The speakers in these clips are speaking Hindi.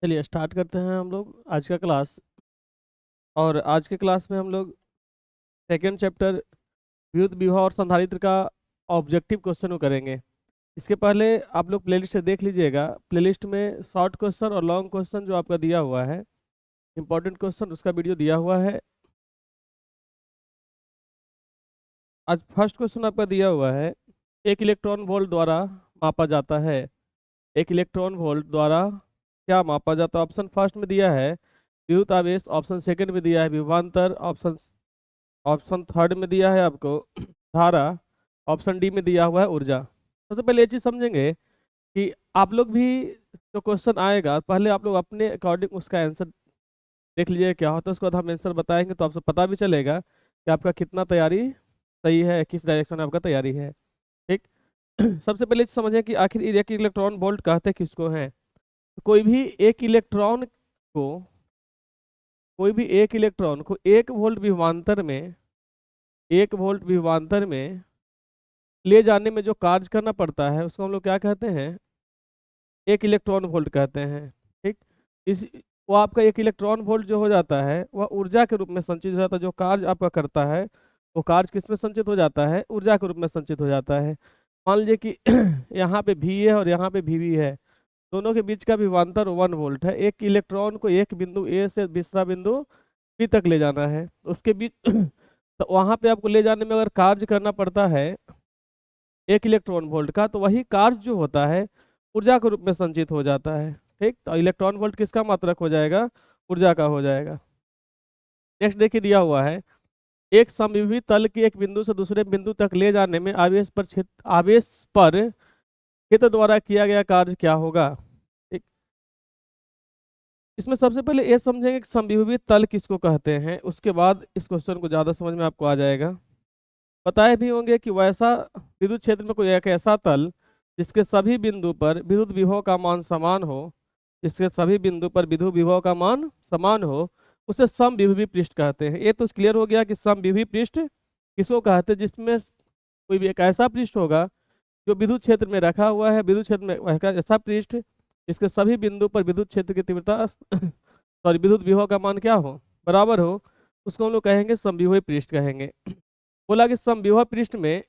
चलिए स्टार्ट करते हैं हम लोग आज का क्लास। और आज के क्लास में हम लोग सेकेंड चैप्टर विद्युत विभव और संधारित्र का ऑब्जेक्टिव क्वेश्चन को करेंगे। इसके पहले आप लोग प्लेलिस्ट से देख लीजिएगा। प्लेलिस्ट में शॉर्ट क्वेश्चन और लॉन्ग क्वेश्चन जो आपका दिया हुआ है, इंपॉर्टेंट क्वेश्चन, उसका वीडियो दिया हुआ है। आज फर्स्ट क्वेश्चन आपका दिया हुआ है, एक इलेक्ट्रॉन वोल्ट द्वारा मापा जाता है। एक इलेक्ट्रॉन वोल्ट द्वारा क्या मापा जाता है? ऑप्शन फर्स्ट में दिया है विद्युत आवेश, ऑप्शन सेकंड में दिया है विभवांतर, ऑप्शन ऑप्शन थर्ड में दिया है आपको धारा, ऑप्शन डी में दिया हुआ है ऊर्जा। सबसे पहले ये चीज समझेंगे कि आप लोग भी जो क्वेश्चन आएगा पहले आप लोग अपने अकॉर्डिंग उसका आंसर देख लीजिए क्या होता है, उसके बाद हम आंसर बताएंगे तो आपसे पता भी चलेगा कि आपका कितना तैयारी सही है, किस डायरेक्शन में आपका तैयारी है। ठीक। सबसे पहले समझें कि आखिर एक इलेक्ट्रॉन वोल्ट कहते किसको हैं। कोई भी एक इलेक्ट्रॉन को कोई भी एक इलेक्ट्रॉन को 1 वोल्ट विभवांतर में ले जाने में जो कार्य करना पड़ता है उसको हम लोग क्या कहते हैं? एक इलेक्ट्रॉन वोल्ट कहते हैं। ठीक। इस वो आपका एक इलेक्ट्रॉन वोल्ट जो हो जाता है वह ऊर्जा के रूप में संचित हो जाता है। जो कार्य आपका करता है वो कार्य किस में संचित हो जाता है? ऊर्जा के रूप में संचित हो जाता है। मान लीजिए कि यहाँ पे भी है और यहाँ पे भी है, दोनों के बीच का विभवांतर 1 वोल्ट है। एक इलेक्ट्रॉन को एक बिंदु ए से दूसरा बिंदु बी तक ले जाना है, उसके बीच तो वहां पे आपको ले जाने में अगर कार्य करना पड़ता है 1 इलेक्ट्रॉन वोल्ट का, तो वही कार्य जो होता है ऊर्जा के रूप में संचित हो जाता है। ठीक। तो इलेक्ट्रॉन वोल्ट किसका मात्रक हो जाएगा? ऊर्जा का हो जाएगा। नेक्स्ट देखिए दिया हुआ है, एक समविभव तल के एक बिंदु से दूसरे बिंदु तक ले जाने में आवेश पर क्षेत्र द्वारा किया गया कार्य क्या होगा? ठीक। इसमें सबसे पहले ये समझेंगे कि समविभव तल किसको कहते हैं, उसके बाद इस क्वेश्चन को ज्यादा समझ में आपको आ जाएगा। बताए भी होंगे कि वैसा विद्युत क्षेत्र में कोई एक ऐसा तल जिसके सभी बिंदु पर विद्युत विभव का मान समान हो, जिसके सभी बिंदु पर विद्युत विभव का मान समान हो, उसे समविभवी पृष्ठ कहते हैं। ये तो क्लियर हो गया कि समविभवी पृष्ठ किसको कहते हैं? जिसमें कोई भी एक ऐसा पृष्ठ होगा जो विद्युत क्षेत्र में रखा हुआ है, विद्युत क्षेत्र में वह ऐसा पृष्ठ जिसके सभी बिंदु पर विद्युत क्षेत्र की तीव्रता सॉरी विद्युत विभव का मान क्या हो? बराबर हो, उसको हम लोग कहेंगे समविभवी पृष्ठ कहेंगे। बोला कि समविभव पृष्ठ में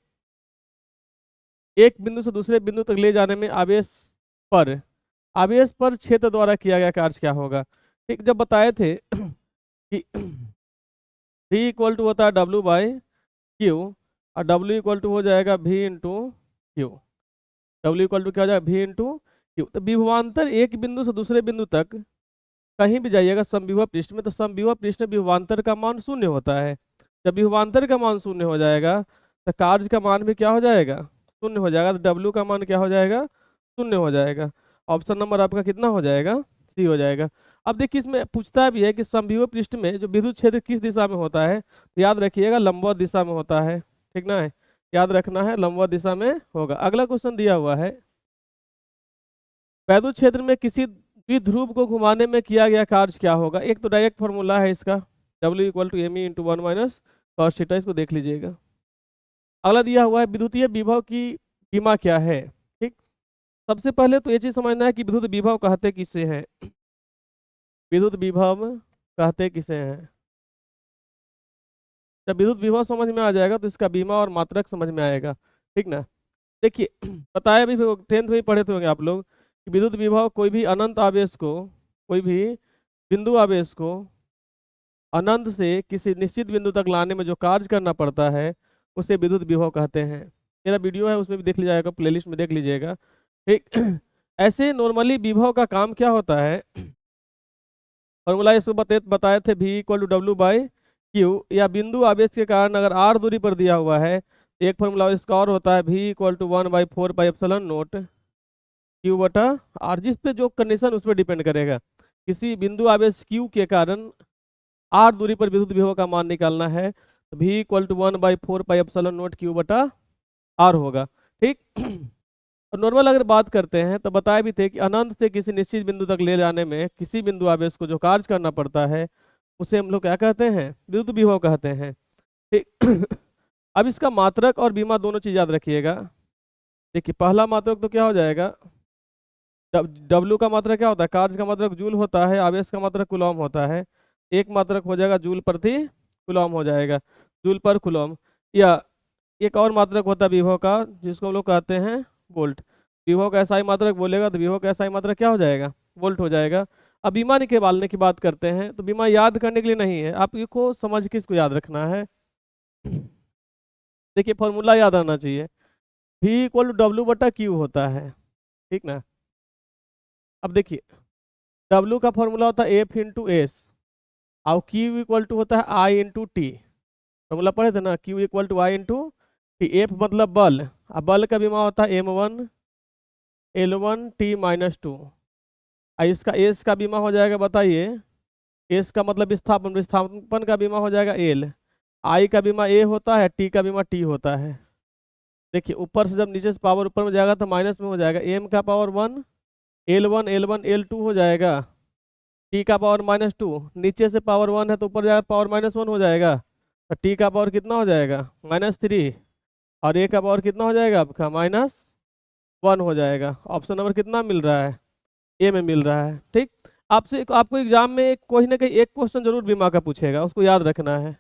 एक बिंदु से दूसरे बिंदु तक ले जाने में पर आवेश पर क्षेत्र द्वारा किया गया कार्य क्या होगा? ठीक। जब बताए थे कि V इक्वल टू होता है W/Q और W इक्वल टू हो जाएगा V into Q. W equal to क्या हो जाएगा? V into Q. तो विभवांतर एक बिंदु से दूसरे बिंदु तक कहीं भी जाइएगा समविभव पृष्ठ में, तो समविभव पृष्ठ में विभवांतर का मान शून्य होता है। जब विभवांतर का मान शून्य हो जाएगा तो कार्य का मान भी क्या हो जाएगा? शून्य हो जाएगा। तो डब्ल्यू का मान क्या हो जाएगा? शून्य हो जाएगा। ऑप्शन नंबर आपका कितना हो जाएगा? सी हो जाएगा। अब देखिए इसमें पूछता भी है कि समविभव पृष्ठ में जो विद्युत क्षेत्र किस दिशा में होता है, तो याद रखिएगा लंबवत दिशा में होता है। ठीक ना है, याद रखना है लंबवत दिशा में होगा। अगला क्वेश्चन दिया हुआ है, वैद्युत क्षेत्र में किसी द्विध्रुव को घुमाने में किया गया कार्य क्या होगा? एक तो डायरेक्ट फॉर्मूला है इसका, W equal to M E into 1 minus cos theta, इसको देख लीजिएगा। अगला दिया हुआ है विद्युतीय विभव की सीमा क्या है। ठीक। सबसे पहले तो ये चीज समझना है कि विद्युत विभव कहते किसे हैं। विद्युत विभव कहते किसे हैं? जब विद्युत विभव समझ में आ जाएगा तो इसका बीमा और मात्रक समझ में आएगा। ठीक ना। देखिए बताया भी 10th में ही पढ़े थे होंगे आप लोग कि विद्युत विभव कोई भी अनंत आवेश को, कोई भी बिंदु आवेश को अनंत से किसी निश्चित बिंदु तक लाने में जो कार्य करना पड़ता है उसे विद्युत विभव कहते हैं। मेरा वीडियो है उसमें भी देख लीजिएगा, प्लेलिस्ट में देख लीजिएगा। ठीक। ऐसे नॉर्मली विभव का काम क्या होता है? फॉर्मूला इसको बताए थे V इक्वल टू W/Q, या बिंदु आवेश के कारण अगर R दूरी पर दिया हुआ है, एक फॉर्मूला इसका और होता है V इक्वल टू 1/4πε0 Q/R, जिस पे जो कंडीशन उस पर डिपेंड करेगा। किसी बिंदु आवेश Q के कारण R दूरी पर विद्युत विभव का मान निकालना है तो V इक्वल टू 1/4πε0 Q/R होगा। ठीक। और नॉर्मल अगर बात करते हैं तो बताए भी थे कि अनंत से किसी निश्चित बिंदु तक ले जाने में किसी बिंदु आवेश को जो कार्य करना पड़ता है उसे हम लोग क्या कहते हैं? विद्युत विभव कहते हैं। ठीक। अब इसका मात्रक और बीमा दोनों चीज याद रखिएगा। देखिए पहला मात्रक तो क्या हो जाएगा? डब्लू का मात्रक क्या होता है, कार्य का मात्रक जूल होता है, आवेश का मात्रक कूलम होता है। एक मात्रक हो जाएगा जूल प्रति कूलम हो जाएगा, जूल पर कूलम। या एक और मात्रक होता है विभव का, जिसको हम लोग कहते हैं वोल्ट। विभव का एसआई मात्रक बोलेगा तो विभव का एसआई मात्रक क्या हो जाएगा, वोल्ट हो जाएगा। अब बीमा निकालने की बात करते हैं, तो बीमा याद करने के लिए नहीं है, आपको समझ के इसको याद रखना है। देखिए फॉर्मूला याद आना चाहिए, V इक्वल टू डब्ल्यू बटा क्यू होता है, ठीक ना। अब देखिए W का फॉर्मूला होता है F इंटू एस, और Q इक्वल टू होता है I इंटू टी। फॉर्मूला पढ़े थे ना, Q equal to I into T. F मतलब बल, अब बल का बीमा होता है M1 L1 T minus two. इसका एस का बीमा हो जाएगा, बताइए, एस का मतलब विस्थापन, विस्थापन का बीमा हो जाएगा एल। आई का बीमा ए होता है, टी का बीमा टी होता है। देखिए ऊपर से जब नीचे से पावर ऊपर में जाएगा तो माइनस में हो जाएगा, एम का पावर 1 L1 L2 हो जाएगा, टी का पावर माइनस टू, नीचे से पावर 1 है तो ऊपर जाएगा पावर -1 हो जाएगा, तो टी का पावर कितना हो जाएगा -3, और ए का पावर कितना हो जाएगा आपका -1 हो जाएगा। ऑप्शन नंबर कितना मिल रहा है, ए में मिल रहा है, ठीक। आपसे आपको एग्जाम में कोई ना कोई एक क्वेश्चन जरूर बीमा का पूछेगा, उसको याद रखना है।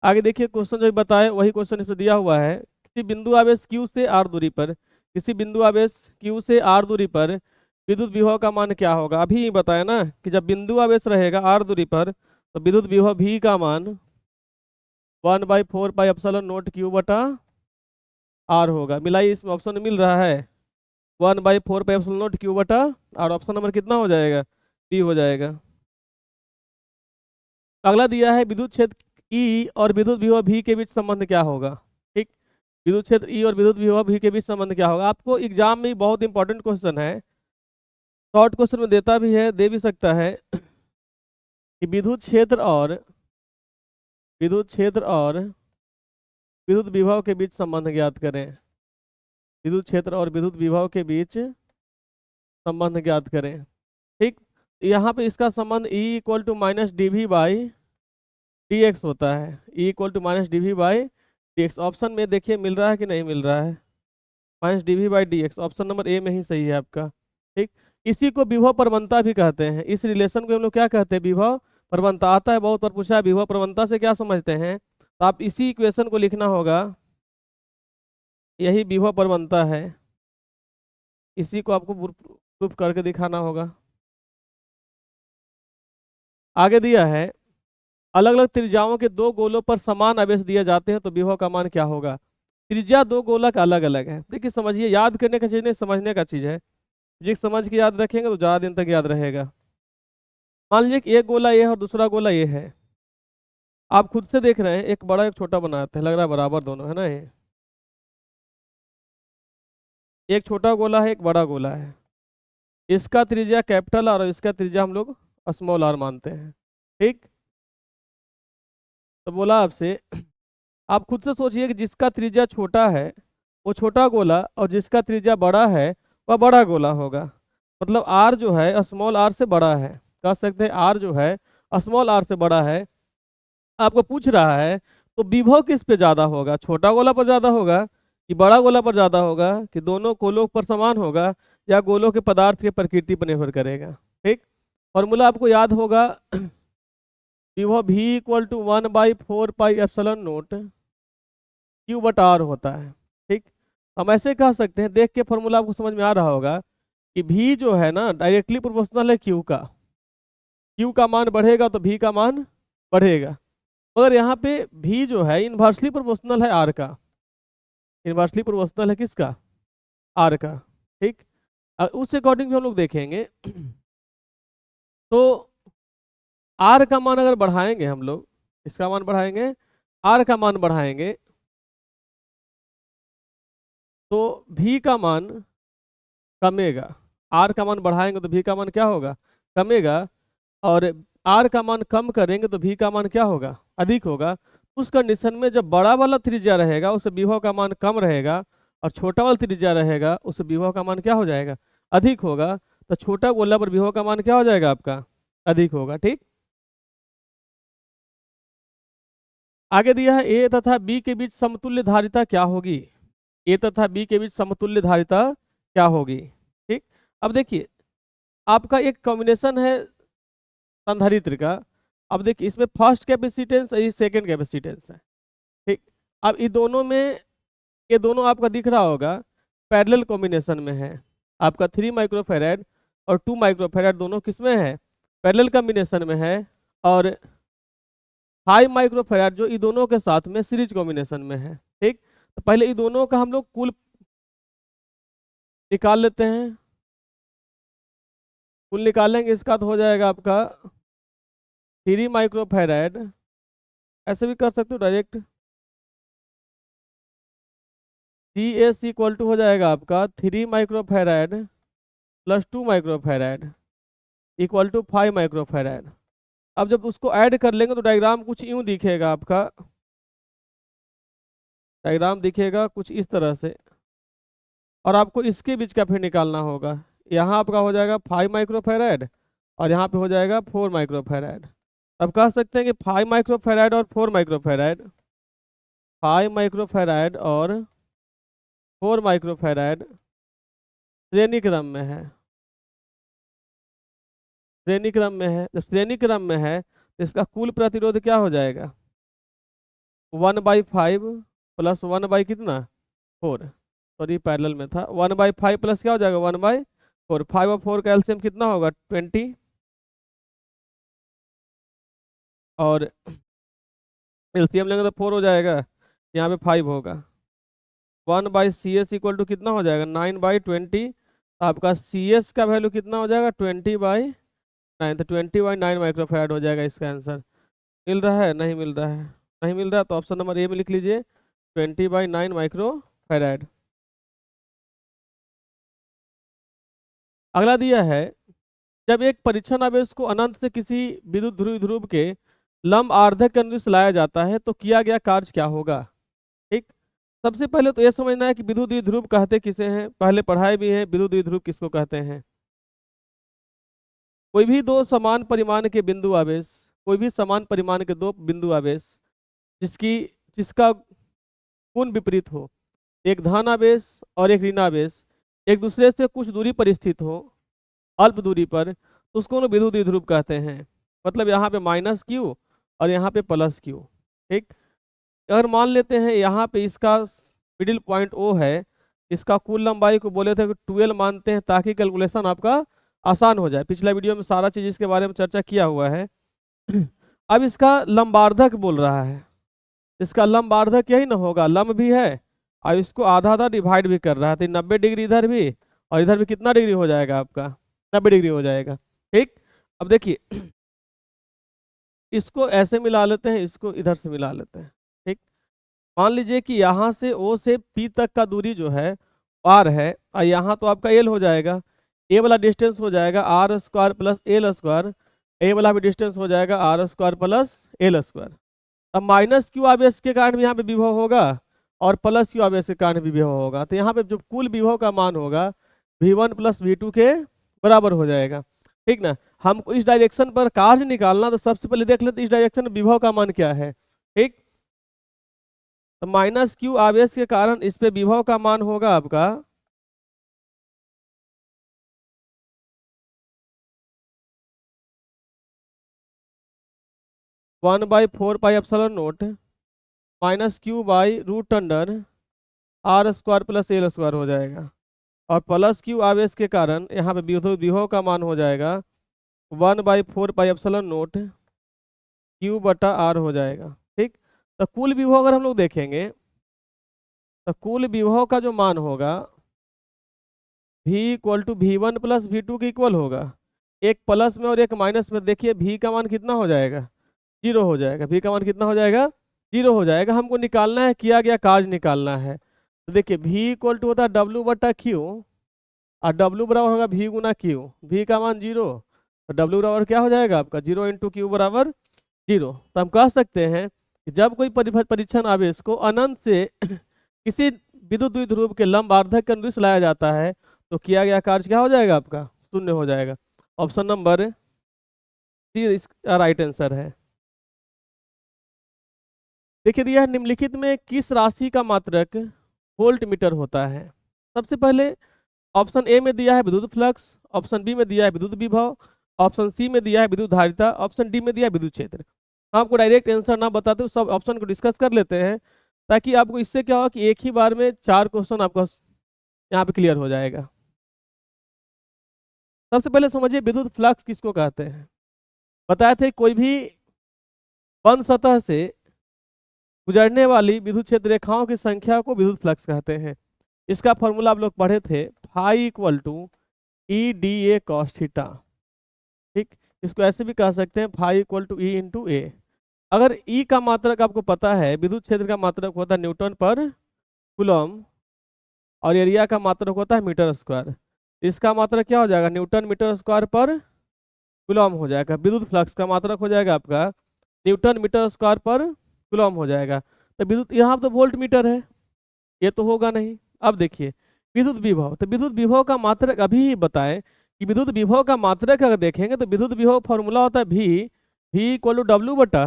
आगे देखिए क्वेश्चन जो बताए वही क्वेश्चन इसमें दिया हुआ है। किसी बिंदु आवेश Q से R दूरी पर, किसी बिंदु आवेश Q से R दूरी पर विद्युत विभव का मान क्या होगा। अभी बताया ना कि जब बिंदु आवेश रहेगा R दूरी पर तो विद्युत विभव V का मान 1/4πε0 Q बटा R होगा। मिलाई इसमें ऑप्शन में मिल रहा है 1/4πε0 Q बटा R। ऑप्शन नंबर कितना हो जाएगा, बी हो जाएगा। अगला दिया है विद्युत क्षेत्र ई और विद्युत विभव भी के बीच संबंध क्या होगा, ठीक। विद्युत क्षेत्र ई और विद्युत विभव भी के बीच संबंध क्या होगा। आपको एग्जाम में बहुत इंपॉर्टेंट क्वेश्चन है, शॉर्ट क्वेश्चन में देता भी है, दे भी सकता है कि विद्युत क्षेत्र और विद्युत विभव के बीच संबंध ज्ञात करें। विद्युत क्षेत्र और विद्युत विभव के बीच संबंध ज्ञात करें, ठीक। यहाँ पे इसका संबंध E equal to minus dV/dx होता है। E equal to minus dV/dx option में देखिए मिल रहा है कि नहीं मिल रहा है, -dV/dx। ऑप्शन नंबर ए में ही सही है आपका, ठीक। इसी को विभव प्रवणता भी कहते हैं। इस रिलेशन को हम लोग क्या कहते हैं, विभव प्रवणता। आता है बहुत बार पूछा है विभव प्रवणता से क्या समझते हैं, तो आप इसी इक्वेशन को लिखना होगा, यही विभव प्रवणता है। इसी को आपको प्रूफ करके दिखाना होगा। आगे दिया है अलग अलग त्रिज्याओं के दो गोलों पर समान आवेश दिए जाते हैं तो विभव का मान क्या होगा। त्रिज्या दो गोलक अलग अलग है। देखिए समझिए, याद करने का चीज नहीं, समझने का चीज है। ये समझ के याद रखेंगे तो ज्यादा दिन तक याद रहेगा। मान लीजिए कि एक गोला ये है और दूसरा गोला ये है। आप खुद से देख रहे हैं, एक बड़ा एक छोटा बनाते हैं, लग रहा है बराबर दोनों है ना। ये एक छोटा गोला है, एक बड़ा गोला है। इसका त्रिज्या कैपिटल आर और इसका त्रिज्या हम लोग स्मॉल आर मानते हैं, ठीक। तो बोला आपसे, आप खुद से सोचिए कि जिसका त्रिज्या छोटा है वो छोटा गोला, और जिसका त्रिज्या बड़ा है वह बड़ा गोला होगा। मतलब आर जो है स्मॉल आर से बड़ा है, कह सकते हैं आर जो है स्मॉल आर से बड़ा है। आपको पूछ रहा है तो विभव किस पे ज्यादा होगा, छोटा गोला पर ज्यादा होगा कि बड़ा गोला पर ज्यादा होगा, कि दोनों गोलों पर समान होगा, या गोलों के पदार्थ की प्रकृति पर निर्भर करेगा, ठीक। फॉर्मूला आपको याद होगा, विभव V इक्वल टू 1/4πε0 Q बटा R होता है, ठीक। हम ऐसे कह सकते हैं, देख के फॉर्मूला आपको समझ में आ रहा होगा कि V जो है ना डायरेक्टली प्रोपोर्शनल है Q का। Q का मान बढ़ेगा तो V का मान बढ़ेगा, मगर यहाँ पे V जो है इन्वर्सली प्रोपोर्शनल है R का। इन्वर्सली प्रोपोर्शनल है किसका, R का, ठीक। उस अकॉर्डिंग भी हम लोग देखेंगे तो R का मान अगर बढ़ाएंगे हम लोग, इसका मान बढ़ाएंगे, R का मान बढ़ाएंगे, तो V का मान कमेगा। R का मान बढ़ाएंगे तो V का मान क्या होगा, कमेगा। और R का मान कम करेंगे तो V का मान क्या होगा, अधिक होगा। उस कंडीशन में जब बड़ा वाला त्रिज्या रहेगा उस विभव का मान कम रहेगा, और छोटा वाला त्रिज्या रहेगा उस विभव का मान क्या हो जाएगा, अधिक होगा। तो छोटा गोला पर विभव का मान क्या हो जाएगा आपका, अधिक होगा, ठीक। आगे दिया है ए तथा बी के बीच समतुल्य धारिता क्या होगी। ए तथा बी के बीच समतुल्य धारिता क्या होगी। ठीक, अब देखिए आपका एक कॉम्बिनेशन है संधारित्र का। अब देखिए इसमें फर्स्ट कैपेसिटेंस ये सेकंड कैपेसिटेंस है। ठीक, अब ये दोनों में, ये दोनों आपका दिख रहा होगा पैरेलल कॉम्बिनेशन में है। आपका 3 माइक्रोफेराड और 2 माइक्रोफेराड दोनों किसमें है, पैरेलल कॉम्बिनेशन में है। और 5 माइक्रोफेराड जो ये दोनों के साथ में सीरीज कॉम्बिनेशन में है। ठीक, तो पहले ये दोनों का हम लोग कुल निकाल लेते हैं। कुल निकालेंगे इसका तो हो जाएगा आपका 3 माइक्रोफेराड, ऐसे भी कर सकते हो direct. C S equal to हो जाएगा आपका 3 microfarad plus 2 microfarad equal to 5 microfarad. अब जब उसको ऐड कर लेंगे तो डायग्राम कुछ यूं दिखेगा आपका, डायग्राम दिखेगा कुछ इस तरह से। और आपको इसके बीच का फिर निकालना होगा। यहाँ आपका हो जाएगा 5 माइक्रोफेराड और यहाँ पे हो जाएगा 4 माइक्रोफेराड। अब कह सकते हैं कि 5 माइक्रोफेराड और 4 माइक्रोफेराड, 5 माइक्रोफेराड और 4 माइक्रोफेराड श्रेणी क्रम में है। श्रेणी क्रम में है, जब श्रेणी क्रम में है तो इसका कुल प्रतिरोध क्या हो जाएगा, 1/5 प्लस 1 कितना 4, सॉरी पैरेलल में था, 1/5 प्लस क्या हो जाएगा 1/4। 5 और 4 का एलसीएम कितना होगा 20, और एलसीएम लेंगे तो 4 हो जाएगा, यहाँ पे 5 होगा। 1/CS इक्वल टू कितना हो जाएगा 9/20। आपका CS का वैल्यू कितना हो जाएगा 20/9, तो 20/9 माइक्रोफैराड हो जाएगा इसका आंसर। मिल रहा है, नहीं मिल रहा है, नहीं मिल रहा तो ऑप्शन नंबर ए में लिख लीजिए 20/9 माइक्रोफैराड। अगला दिया है, जब एक परीक्षण आवेश को अनंत से किसी विद्युत ध्रुव के लंब आर्धक के अनुदिश लाया जाता है तो किया गया कार्य क्या होगा। ठीक, सबसे पहले तो ये समझना है कि विद्युत द्विध्रुव कहते किसे हैं, पहले पढ़ाए भी हैं विद्युत द्विध्रुव किसको कहते हैं। कोई भी दो समान परिमाण के बिंदु आवेश, कोई भी समान परिमाण के दो बिंदु आवेश जिसकी जिसका गुण विपरीत हो, एक धन आवेश और एक ऋण आवेश, एक दूसरे से कुछ दूरी पर स्थित हो, अल्प दूरी पर, तो उसको लोग विद्युत द्विध्रुव कहते हैं। मतलब यहाँ पे -Q और यहाँ पे +Q। ठीक, अगर मान लेते हैं यहाँ पे इसका मिडिल पॉइंट O है, इसका कुल लंबाई को बोले थे कि 12 मानते हैं ताकि कैलकुलेशन आपका आसान हो जाए। पिछला वीडियो में सारा चीज इसके बारे में चर्चा किया हुआ है। अब इसका लंबार्धक बोल रहा है, इसका लंबार्धक यही ना होगा, लंब भी है और इसको आधा आधा डिवाइड भी कर रहा है, तो 90 डिग्री इधर भी और इधर भी कितना डिग्री हो जाएगा आपका 90 डिग्री हो जाएगा। ठीक, अब देखिए इसको ऐसे मिला लेते हैं, इसको इधर से मिला लेते हैं। ठीक, मान लीजिए कि यहाँ से O से P तक का दूरी जो है R है और यहाँ तो आपका L हो जाएगा। A वाला डिस्टेंस हो जाएगा R² प्लस L², A वाला भी डिस्टेंस हो जाएगा R² प्लस L²। अब -Q आवेश के कारण भी यहाँ पे विभव होगा और +Q आवेश के कारण भी विभव होगा, तो यहाँ पे जो कुल विभव का मान होगा V1 प्लस V2 के बराबर हो जाएगा। ठीक ना, हमको इस डायरेक्शन पर कार्य निकालना, तो सबसे पहले देख लेते इस डायरेक्शन में विभव का मान क्या है। ठीक, तो -Q आवेश के कारण इस पे विभव का मान होगा आपका 1/4πε0 -Q/√R² प्लस L² हो जाएगा। और +Q आवेश के कारण यहाँ पे विभव का मान हो जाएगा 1/4πε0 Q/R हो जाएगा। ठीक, तो कुल विभव अगर हम लोग देखेंगे तो कुल विभव का जो मान होगा V equal to V1 plus V2 के इक्वल होगा। एक प्लस में और एक माइनस में, देखिए V का मान कितना हो जाएगा 0 हो जाएगा। V का मान कितना हो जाएगा 0 हो जाएगा। हमको निकालना है, किया गया कार्य निकालना है। तो देखिए V इक्वल टू होता है W/Q और W बराबर होगा V गुना Q। V का मान 0 तो W बराबर क्या हो जाएगा आपका 0 × Q बराबर 0। तो हम कह सकते हैं कि जब कोई परीक्षण आवेश को अनंत से किसी विद्युत द्विध्रुव के लंब आर्धक के अनुदिश लाया जाता है तो किया गया कार्य क्या हो जाएगा आपका 0 हो जाएगा। ऑप्शन नंबर सी इसका राइट आंसर है। देखिए दिया है निम्नलिखित में किस राशि का मात्रक वोल्ट मीटर होता है। सबसे पहले ऑप्शन ए में दिया है विद्युत फ्लक्स, ऑप्शन बी में दिया है विद्युत विभव, ऑप्शन सी में दिया है विद्युत धारिता, ऑप्शन डी में दिया है विद्युत क्षेत्र। आपको डायरेक्ट आंसर ना बताते हुए सब ऑप्शन को डिस्कस कर लेते हैं, ताकि आपको इससे क्या हो कि एक ही बार में 4 क्वेश्चन आपका यहाँ पे क्लियर हो जाएगा। सबसे पहले समझिए विद्युत फ्लक्स किसको कहते हैं। बताए थे कोई भी बंद सतह से गुजरने वाली विद्युत क्षेत्र रेखाओं की संख्या को विद्युत फ्लक्स कहते हैं। इसका फॉर्मूला आप लोग पढ़े थे, phi equal to E D A cos theta. ठीक, इसको ऐसे भी कह सकते हैं phi equal to E into A. अगर ई का मात्रक आपको पता है, विद्युत क्षेत्र का मात्रक होता है न्यूटन पर कूलम और एरिया का मात्रक होता है मीटर स्क्वायर। इसका मात्रक क्या हो जाएगा, न्यूटन मीटर स्क्वायर पर कूलम हो जाएगा। विद्युत फ्लक्स का मात्रक हो जाएगा आपका न्यूटन मीटर स्क्वायर पर कूलम हो जाएगा। तो विद्युत, यहाँ तो वोल्ट मीटर है, ये तो होगा नहीं। अब देखिए विद्युत विभव, तो विद्युत विभव का मात्रक अभी ही बताएं कि विद्युत विभव का मात्रक अगर देखेंगे तो विद्युत विभव फॉर्मूला होता है V इक्वल टू डब्ल्यू बटा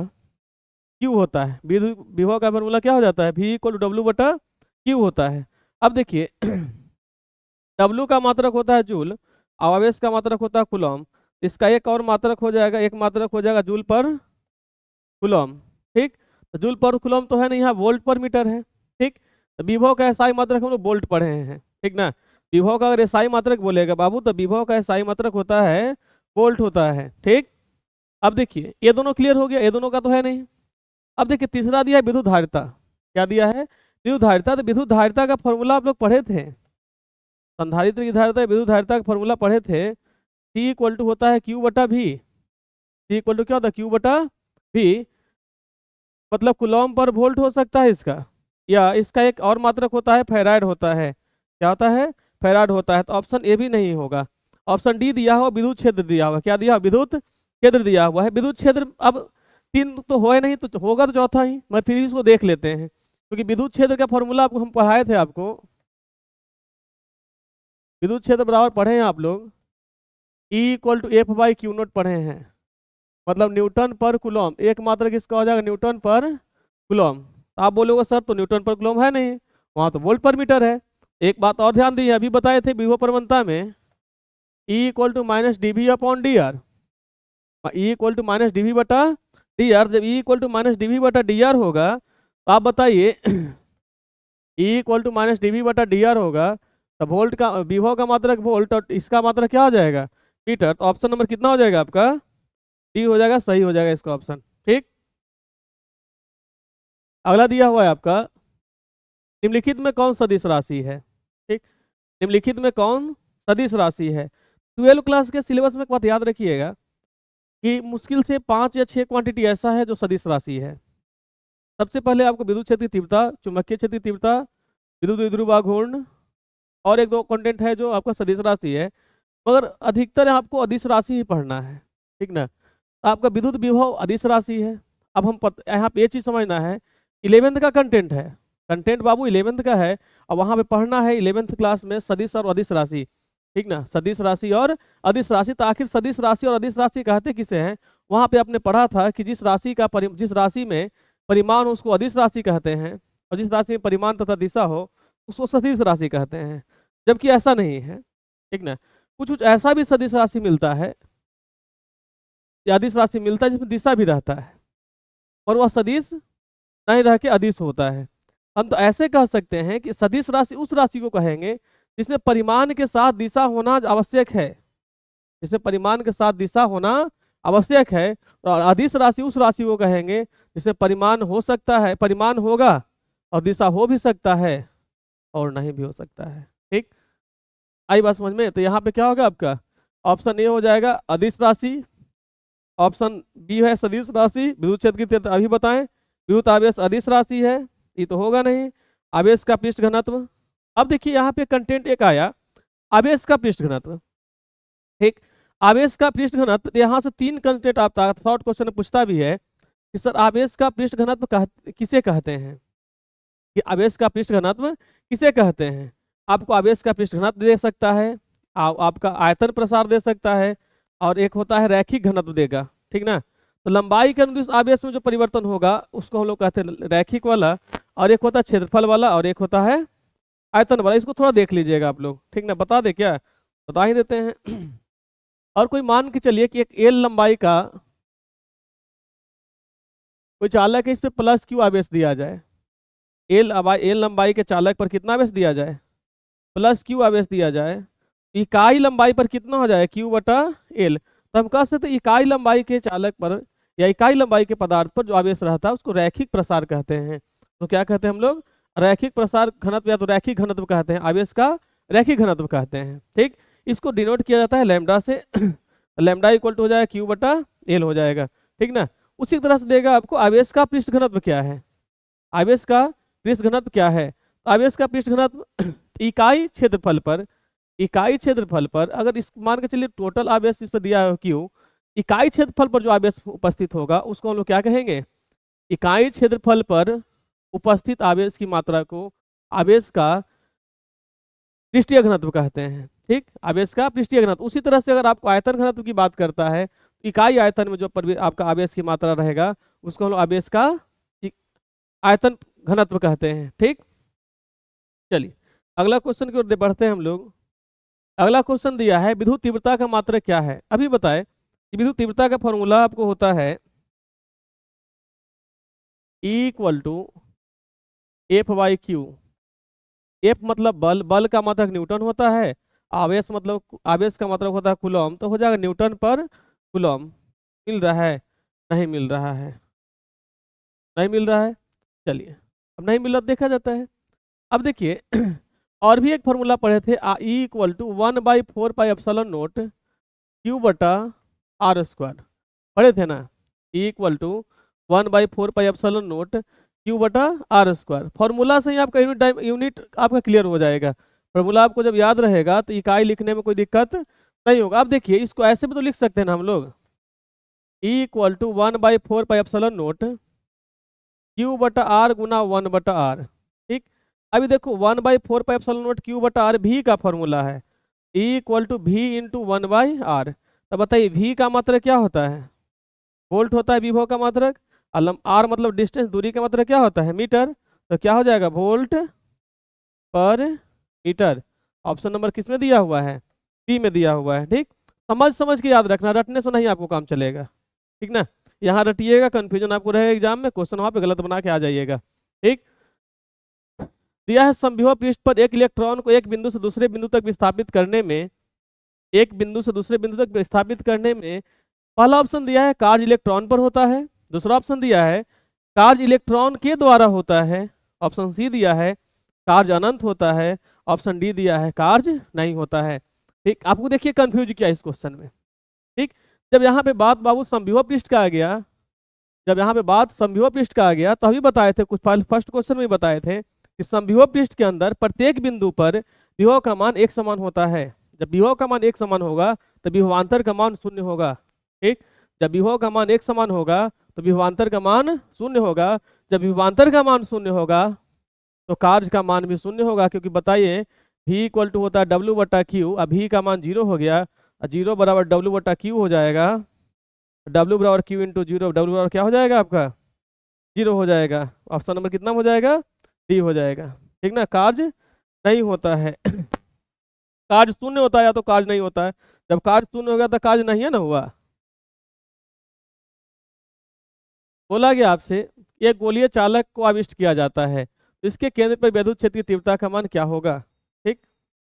क्यू होता है। विद्युत विभव का फॉर्मूला क्या हो जाता है, V इक्वल टू डब्ल्यू बटा क्यू होता है। अब देखिए W का मात्रक होता है जूल, आवेश का मात्रक होता है कूलम। इसका एक और मात्रक हो जाएगा, एक मात्रक हो जाएगा जूल पर कूलम। ठीक, तो जूल पर कूलम तो है नहीं, यहाँ वोल्ट पर मीटर है। ठीक, तो विभव का एसआई मात्रक हम लोग वोल्ट पढ़े हैं, ठीक ना। विभव का अगर एसआई मात्रक बोलेगा बाबू, तो विभव का एसआई मात्रक होता है वोल्ट होता है। ठीक, अब देखिए ये दोनों क्लियर हो गया, ये दोनों का तो है नहीं। अब देखिए तीसरा दिया है विद्युत धारिता। क्या दिया है, विद्युत धारिता। तो विद्युत धारिता का फॉर्मूला आप लोग पढ़े थे, संधारित्र की धारिता विद्युत धारिता का फॉर्मूला पढ़े थे। टी इक्वल टू होता है क्यू बटा भी। टी इक्वल टू क्या होता है, क्यू बटा भी। मतलब कूलम पर वोल्ट हो सकता है इसका, या इसका एक और मात्रक होता है फैराड होता है। क्या होता है, फैराड होता है। तो ऑप्शन ए भी नहीं होगा, ऑप्शन डी दिया हुआ विद्युत क्षेत्र दिया हुआ। क्या दिया, विद्युत क्षेत्र दिया हुआ है। विद्युत क्षेत्र अब 3 तो हो नहीं, तो होगा तो चौथा ही। मैं फिर इसको देख लेते हैं, क्योंकि विद्युत क्षेत्र का फॉर्मूला आपको हम पढ़ाए थे। आपको विद्युत क्षेत्र बराबर पढ़े हैं आप लोग, E equal to F by Q note पढ़े हैं। मतलब न्यूटन पर कूलम, एक मात्रक किसका हो जाएगा, न्यूटन पर कूलम। आप बोलोगे सर तो न्यूटन पर कूलम है नहीं, वहाँ तो वोल्ट पर मीटर है। एक बात और ध्यान दीजिए, अभी बताए थे विभव प्रवणता में E equal to minus D V upon D R. E equal to minus D V बटा डी आर। जब E equal to minus D V बटा डी आर होगा, तो आप बताइए E equal to minus D V बटा डी आर होगा, तो वोल्ट का, विभव का मात्रक वोल्ट और इसका मात्रक क्या हो जाएगा, मीटर। तो ऑप्शन नंबर कितना हो जाएगा आपका, डी हो जाएगा, सही हो जाएगा इसका ऑप्शन। ठीक, अगला दिया हुआ है आपका, निम्नलिखित में कौन सदिश राशि है। ठीक, निम्नलिखित में कौन सदिश राशि है। 12 क्लास के सिलेबस में एक बात याद रखिएगा कि मुश्किल से 5 या 6 क्वांटिटी ऐसा है जो सदिश राशि है। सबसे पहले आपको विद्युत क्षेत्र की तीव्रता, चुंबकीय क्षेत्र की तीव्रता, विद्युत द्विध्रुव घूर्ण और एक दो कंटेंट है जो आपका सदिश राशि है। मगर अधिकतर आपको अदिश राशि ही पढ़ना है, ठीक ना। आपका विद्युत विभव अदिश राशि है। अब हम यहाँ पे ये चीज़ समझना है, 11th का कंटेंट है, कंटेंट बाबू 11th का है, और वहाँ पे पढ़ना है 11th क्लास में सदिश और अदिश राशि, ठीक ना। सदिश राशि और अदिश राशि। तो आखिर सदिश राशि और अदिश राशि कहते किसे हैं, वहाँ पे आपने पढ़ा था कि जिस राशि का जिस राशि में परिमाण उसको अदिश राशि कहते हैं, और जिस राशि में परिमाण तथा दिशा हो उसको सदिश राशि कहते हैं। जबकि ऐसा नहीं है, ठीक ना। कुछ कुछ ऐसा भी सदिश राशि मिलता है या अदिश राशि मिलता है जिसमें दिशा भी रहता है, और वह सदिश नहीं रह के अदिश होता है। हम तो ऐसे कह सकते हैं कि सदिश राशि उस राशि को कहेंगे जिसमें परिमाण के साथ दिशा होना आवश्यक है, जिसमें परिमाण के साथ दिशा होना आवश्यक है। और अदिश राशि उस राशि को कहेंगे जिसमें परिमाण हो सकता है, परिमाण होगा और दिशा हो भी सकता है और नहीं भी हो सकता है। ठीक, आई बात समझ में। तो यहाँ पे क्या होगा आपका, ऑप्शन ए हो जाएगा अदिश राशि, ऑप्शन बी है सदिश राशि। विद्युत क्षेत्र की तीव्रता अभी बताएं, विद्युत आवेश अदिश राशि है, ये तो होगा नहीं। आवेश का पृष्ठ घनत्व, अब देखिए यहाँ पे कंटेंट एक आया आवेश का पृष्ठ घनत्व। ठीक, आवेश का पृष्ठ घनत्व, यहाँ से 3 कंटेंट आता, शॉर्ट क्वेश्चन पूछता भी है कि सर आवेश का पृष्ठ घनत्व किसे कहते हैं, कि आवेश का पृष्ठ घनत्व किसे कहते हैं। आपको आवेश का पृष्ठ घनत्व दे सकता है, आपका आयतन प्रसार दे सकता है, और एक होता है रैखिक घनत्व देगा, ठीक ना। तो लंबाई के अनुदिश आवेश में जो परिवर्तन होगा उसको हम लोग कहते हैं रैखिक वाला, और एक होता है क्षेत्रफल वाला, और एक होता है आयतन वाला, इसको थोड़ा देख लीजिएगा आप लोग, ठीक ना, बता दे क्या, बता ही देते हैं। और कोई मान के चलिए कि एक एल लंबाई का कोई चालक है, इस पे प्लस क्यू आवेश दिया जाए। एल लंबाई के चालक पर कितना आवेश दिया जाए, प्लस क्यू आवेश दिया जाए। इकाई लंबाई पर कितना हो जाए, क्यू बटा एल। तो हम कह सकते इकाई लंबाई के चालक पर या इकाई लंबाई के पदार्थ पर जो आवेश रहता है उसको रैखिक प्रसार कहते हैं। तो क्या कहते हैं हम लोग, रैखिक प्रसार घनत्व या तो रैखिक घनत्व कहते हैं, आवेश का रैखिक घनत्व कहते हैं। ठीक, इसको डिनोट किया जाता है लैम्डा से। लैम्डा इक्वल टू हो जाएगा क्यू बटा एल हो जाएगा, ठीक ना। उसी तरह से देगा आपको आवेश का पृष्ठ घनत्व क्या है, आवेश का पृष्ठ घनत्व क्या है। तो आवेश का पृष्ठ घनत्व इकाई क्षेत्रफल पर, इकाई क्षेत्रफल पर अगर इस मान के चलिए टोटल आवेश इस पर दिया है क्यू, इकाई क्षेत्रफल पर जो आवेश उपस्थित होगा उसको हम लोग क्या कहेंगे, इकाई क्षेत्रफल पर उपस्थित आवेश की मात्रा को आवेश का पृष्ठीय घनत्व कहते हैं। ठीक, आवेश का पृष्ठीय घनत्व। उसी तरह से अगर आपको आयतन घनत्व की बात करता है, इकाई आयतन में जो आपका आवेश की मात्रा रहेगा उसको हम लोग आवेश का आयतन घनत्व कहते हैं। ठीक, चलिए अगला क्वेश्चन की ओर बढ़ते हैं हम लोग। अगला क्वेश्चन दिया है विद्युत तीव्रता का मात्रक क्या है। अभी बताएं कि विद्युत तीव्रता का फॉर्मूला आपको होता है E equal to F by Q. F मतलब बल, बल का मात्रक न्यूटन होता है, आवेश मतलब आवेश का मात्रक होता है कूलम, तो हो जाएगा न्यूटन पर कूलम। मिल रहा है, नहीं मिल रहा है, नहीं मिल रहा है, चलिए अब नहीं मिल रहा देखा जाता है। अब देखिए और भी एक फॉर्मूला पढ़े थे, ई इक्वल टू 1/4πε0 क्यू बटा आर स्क्वायर, पढ़े थे ना। ई इक्वल टू 1/4πε0 क्यू बटा आर स्क्वायर। फॉर्मूला से ही आपका यूनिट आपका क्लियर हो जाएगा। फॉर्मूला आपको जब याद रहेगा तो इकाई लिखने में कोई दिक्कत नहीं होगा। अब देखिए इसको ऐसे भी तो लिख सकते हैं ना हम लोग, ई इक्वल टू 1/4πε0 क्यू बटा आर गुना 1/r। ठीक, अभी देखो 1/4πε0 क्यू बटा आर भी का फॉर्मूला है, E equal to V into 1/r। तो बताइए v का मात्रक क्या होता है, वोल्ट होता है विभव का मात्रक, आर मतलब डिस्टेंस दूरी का मात्रक क्या होता है, मीटर। तो क्या हो जाएगा, वोल्ट पर मीटर। ऑप्शन नंबर किस में दिया हुआ है, बी में दिया हुआ है। ठीक, समझ समझ के याद रखना, रटने से नहीं आपको काम चलेगा, ठीक ना। यहाँ रटिएगा, कंफ्यूजन आपको रहेगा एग्जाम में, क्वेश्चन वहां पे गलत बना के आ जाइएगा। ठीक, दिया है समविभव पृष्ठ पर एक इलेक्ट्रॉन को एक बिंदु से दूसरे बिंदु तक विस्थापित करने में, एक बिंदु से दूसरे बिंदु तक विस्थापित करने में पहला ऑप्शन दिया है कार्य इलेक्ट्रॉन पर होता है, दूसरा ऑप्शन दिया है कार्य इलेक्ट्रॉन के द्वारा होता है, ऑप्शन सी दिया है कार्य अनंत होता है, ऑप्शन डी दिया है कार्य नहीं होता है। ठीक, आपको देखिए कंफ्यूज किया इस क्वेश्चन में। ठीक, जब यहाँ पे बात बाबू समविभव पृष्ठ का आ गया, जब यहाँ पे बात समविभव पृष्ठ का आ गया तो अभी बताए थे, कुछ फर्स्ट क्वेश्चन में बताए थे कि समविभव पृष्ठ के अंदर प्रत्येक बिंदु पर विभव का मान एक समान होता है। जब विभव का मान एक समान होगा तो विभवांतर का मान शून्य होगा। ठीक, जब विभव का मान एक समान होगा तो विभवांतर का मान शून्य होगा। जब विभवांतर का मान शून्य होगा तो कार्य का मान भी शून्य होगा, क्योंकि बताइए v इक्वल टू होता है W बटा क्यू। अब v का मान 0 हो गया, 0 बराबर W बटा क्यू हो जाएगा, W बराबर क्यू इंटू 0, W बराबर क्या हो जाएगा आपका 0 हो जाएगा। ऑप्शन नंबर कितना हो जाएगा, डी हो जाएगा। ठीक ना, कार्य नहीं होता है कार्य शून्य होता है या तो कार्य नहीं होता है। जब कार्य शून्य हो गया तो कार्य नहीं है ना हुआ। बोला गया आपसे एक गोलीय चालक को आविष्ट किया जाता है, तो इसके केंद्र पर विद्युत क्षेत्र की तीव्रता का मान क्या होगा। ठीक,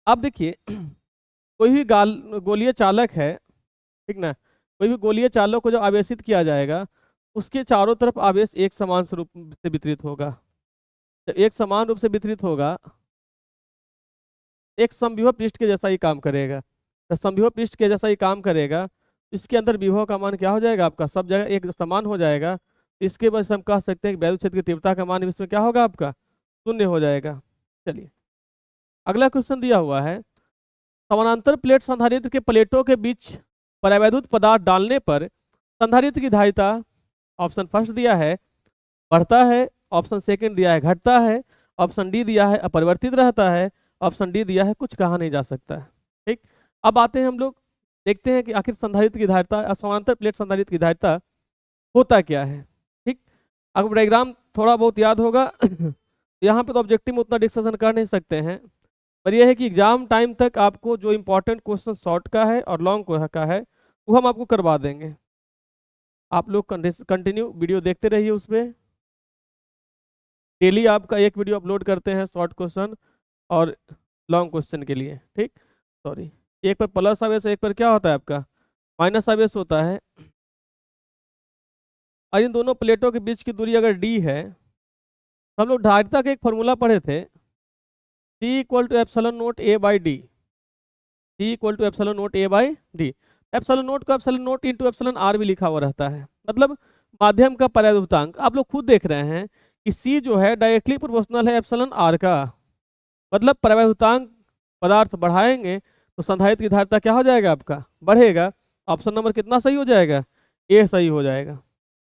अब देखिए कोई भी गोलीय चालक है, ठीक ना, कोई भी गोलीय चालक को जब आवेशित किया जाएगा उसके चारों तरफ आवेश एक समान रूप से वितरित होगा। जब एक समान रूप से वितरित होगा एक समविभव पृष्ठ के जैसा ही काम करेगा। तो समविभव पृष्ठ के जैसा ही काम करेगा, इसके अंदर विभव का मान क्या हो जाएगा आपका, सब जगह एक समान हो जाएगा। इसके वजह से हम कह सकते हैं कि विद्युत क्षेत्र की तीव्रता का मान इसमें क्या होगा आपका, शून्य हो जाएगा। चलिए अगला क्वेश्चन दिया हुआ है, समानांतर प्लेट संधारित्र के प्लेटों के बीच परावैद्युत पदार्थ डालने पर संधारित्र की धारिता, ऑप्शन फर्स्ट दिया है बढ़ता है, ऑप्शन सेकंड दिया है घटता है, ऑप्शन डी दिया है अपरिवर्तित रहता है, ऑप्शन डी दिया है कुछ कहा नहीं जा सकता है। ठीक, अब आते हैं हम लोग देखते हैं कि आखिर संधारित्र की धारिता, समानांतर प्लेट संधारित्र की धारिता होता क्या है। ठीक, अगर डायग्राम थोड़ा बहुत याद होगा यहाँ पे तो ऑब्जेक्टिव में उतना डिस्कशन कर नहीं सकते हैं, पर यह है कि एग्जाम टाइम तक आपको जो इंपॉर्टेंट क्वेश्चन शॉर्ट का है और लॉन्ग का है वो हम आपको करवा देंगे। आप लोग कंटिन्यू वीडियो देखते रहिए। उसमें डेली आपका एक वीडियो अपलोड करते हैं शॉर्ट क्वेश्चन और लॉन्ग क्वेश्चन के लिए, ठीक। सॉरी, एक पर प्लस आवेश, एक पर क्या होता है आपका माइनस आवेश होता है। और इन दोनों प्लेटों के बीच की दूरी अगर डी है, तो हम लोग धारिता का एक फॉर्मूला पढ़े थे, T equal to epsilon nought A by D. T equal to epsilon nought A by D. Epsilon nought को epsilon nought into epsilon R भी लिखा हुआ रहता है, मतलब माध्यम का परावर्तांक। आप लोग खुद देख रहे हैं कि सी जो है डायरेक्टली प्रोपोर्शनल है एप्सिलॉन आर का, मतलब परावर्तांक पदार्थ बढ़ाएंगे तो संधारित्र की धारिता क्या हो जाएगा आपका, बढ़ेगा। ऑप्शन नंबर कितना सही हो जाएगा, ए सही हो जाएगा।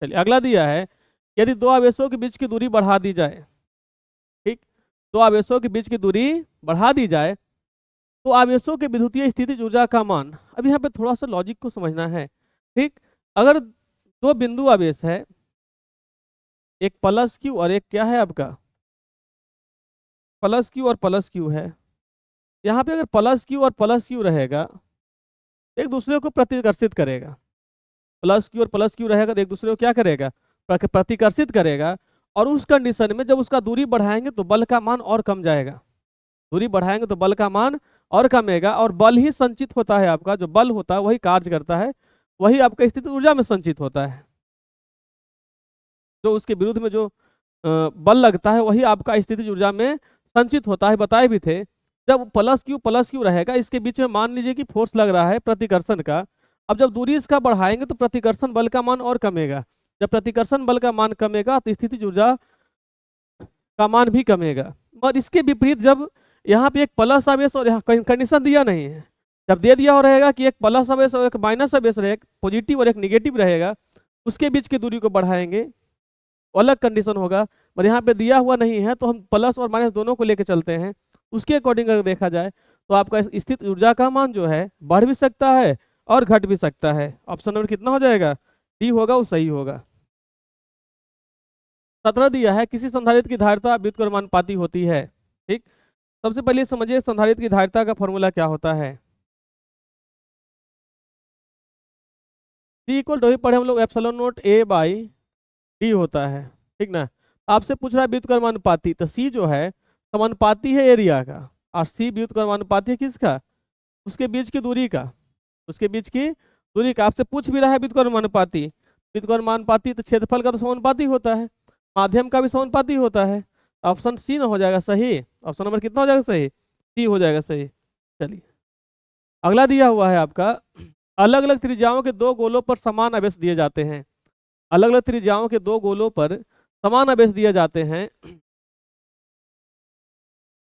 चलिए अगला दिया है, यदि दो आवेशों के बीच की दूरी बढ़ा दी जाए, ठीक, दो आवेशों के बीच की दूरी बढ़ा दी जाए तो आवेशों के विद्युतीय स्थितिज ऊर्जा का मान। अब यहाँ पे थोड़ा सा लॉजिक को समझना है, ठीक। अगर दो बिंदु आवेश है, एक प्लस क्यू और एक क्या है आपका प्लस क्यू और प्लस क्यू है, यहाँ पे अगर प्लस क्यू और प्लस क्यू रहेगा एक दूसरे को प्रतिकर्षित करेगा। प्लस क्यू और प्लस क्यू रहेगा तो एक दूसरे को क्या करेगा, प्रतिकर्षित करेगा। और उस कंडीशन में जब उसका दूरी बढ़ाएंगे तो बल का मान और कम जाएगा, दूरी बढ़ाएंगे तो बल का मान और कमेगा। और बल ही संचित होता है, आपका जो बल होता है वही कार्य करता है, वही आपका स्थितिज ऊर्जा में संचित होता है। जो उसके विरुद्ध में जो बल लगता है वही आपका स्थितिज ऊर्जा में संचित होता है। बताए भी थे, जब प्लस क्यू रहेगा, इसके बीच में मान लीजिए कि फोर्स लग रहा है प्रतिकर्षण का। अब जब दूरी इसका बढ़ाएंगे तो प्रतिकर्षण बल का मान और कमेगा। जब प्रतिकर्षण बल का मान कमेगा तो स्थितिज ऊर्जा का मान भी कमेगा। और इसके विपरीत जब यहाँ पे एक प्लस आवेश और यहाँ कंडीशन दिया नहीं है, जब दे दिया हो रहेगा कि एक प्लस आवेश और एक माइनस आवेश रहेगा, एक पॉजिटिव और एक निगेटिव रहेगा, उसके बीच की दूरी को बढ़ाएंगे, अलग कंडीशन होगा। पर यहाँ पे दिया हुआ नहीं है तो हम प्लस और माइनस दोनों को लेके चलते हैं। उसके अकॉर्डिंग अगर देखा जाए तो आपका स्थित ऊर्जा का मान जो है बढ़ भी सकता है और घट भी सकता है। ऑप्शन नंबर कितना हो जाएगा, डी होगा, वो सही होगा। 17 दिया है, किसी संधारित्र की धारिता व्युत्क्रमानुपाती होती है, ठीक। सबसे पहले समझिए संधारित्र की धारिता का फॉर्मूला क्या होता है। डी इक्वल टू पढ़े हम लोग epsilon nought A by D होता है, ठीक ना। आपसे पूछ रहा है व्युत्क्रमानुपाती, तो सी जो है समानुपाती है एरिया का, और सी व्युत्क्रमानुपाती है किसका, उसके बीच की दूरी का, उसके बीच की दूरी का। आपसे पूछ भी रहा है व्युत्क्रमानुपाती, व्युत्क्रमानुपाती तो क्षेत्रफल का तो समानुपाती होता है, माध्यम का भी समानुपाती होता है। ऑप्शन सी ना हो जाएगा सही। ऑप्शन नंबर कितना हो जाएगा सही, सी हो जाएगा सही। चलिए अगला दिया हुआ है आपका, अलग अलग त्रिज्याओं के दो गोलों पर समान आवेश दिए जाते हैं। अलग अलग त्रिज्याओं के दो गोलों पर समान आवेश दिए जाते हैं।